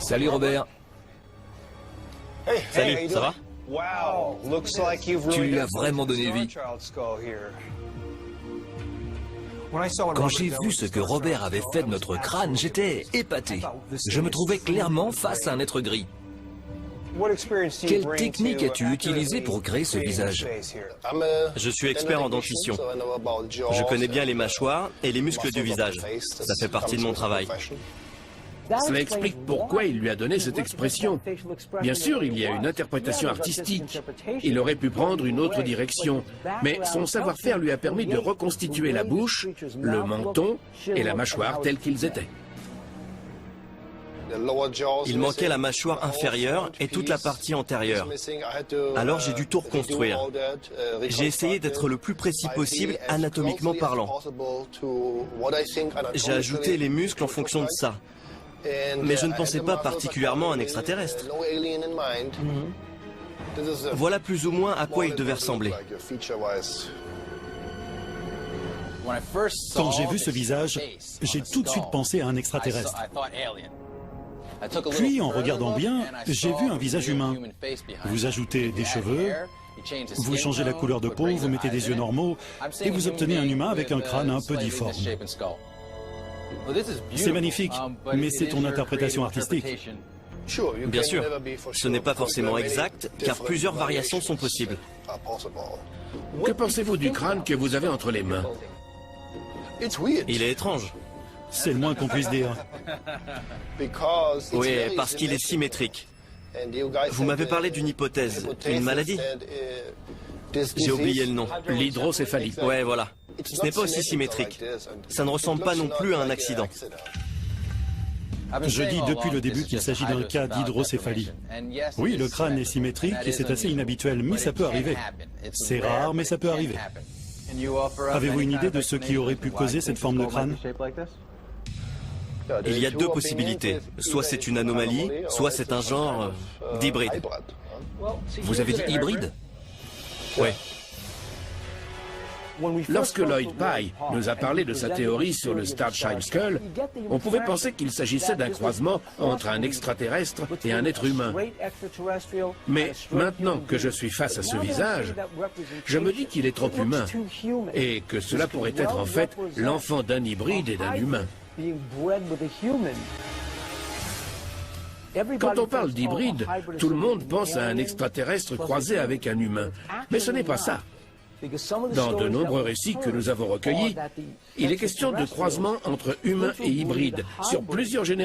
Salut Robert. Salut, ça va? Tu lui as vraiment donné vie. Quand j'ai vu ce que Robert avait fait de notre crâne, j'étais épaté. Je me trouvais clairement face à un être gris. Quelle technique as-tu utilisée pour créer ce visage? Je suis expert en dentition. Je connais bien les mâchoires et les muscles du visage. Ça fait partie de mon travail. Cela explique pourquoi il lui a donné cette expression. Bien sûr, il y a une interprétation artistique. Il aurait pu prendre une autre direction, mais son savoir-faire lui a permis de reconstituer la bouche, le menton et la mâchoire tels qu'ils étaient. Il manquait la mâchoire inférieure et toute la partie antérieure. Alors j'ai dû tout reconstruire. J'ai essayé d'être le plus précis possible anatomiquement parlant. J'ai ajouté les muscles en fonction de ça. Mais je ne pensais pas particulièrement à un extraterrestre. Voilà plus ou moins à quoi il devait ressembler. Quand j'ai vu ce visage, j'ai tout de suite pensé à un extraterrestre. Puis, en regardant bien, j'ai vu un visage humain. Vous ajoutez des cheveux, vous changez la couleur de peau, vous mettez des yeux normaux, et vous obtenez un humain avec un crâne un peu difforme. C'est magnifique, mais c'est ton interprétation artistique. Bien sûr, ce n'est pas forcément exact, car plusieurs variations sont possibles. Que pensez-vous du crâne que vous avez entre les mains? Il est étrange. C'est le moins qu'on puisse dire. Oui, parce qu'il est symétrique. Vous m'avez parlé d'une hypothèse, une maladie? J'ai oublié le nom. L'hydrocéphalie. Ouais, voilà. Ce n'est pas aussi symétrique. Ça ne ressemble pas non plus à un accident. Je dis depuis le début qu'il s'agit d'un cas d'hydrocéphalie. Oui, le crâne est symétrique et c'est assez inhabituel, mais ça peut arriver. C'est rare, mais ça peut arriver. Avez-vous une idée de ce qui aurait pu causer cette forme de crâne? Il y a deux possibilités. Soit c'est une anomalie, soit c'est un genre d'hybride. Vous avez dit hybride? Oui. Lorsque Lloyd Pye nous a parlé de sa théorie sur le Starshine Skull, on pouvait penser qu'il s'agissait d'un croisement entre un extraterrestre et un être humain. Mais maintenant que je suis face à ce visage, je me dis qu'il est trop humain et que cela pourrait être en fait l'enfant d'un hybride et d'un humain. Quand on parle d'hybride, tout le monde pense à un extraterrestre croisé avec un humain. Mais ce n'est pas ça. Dans de nombreux récits que nous avons recueillis, il est question de croisement entre humains et hybrides sur plusieurs générations.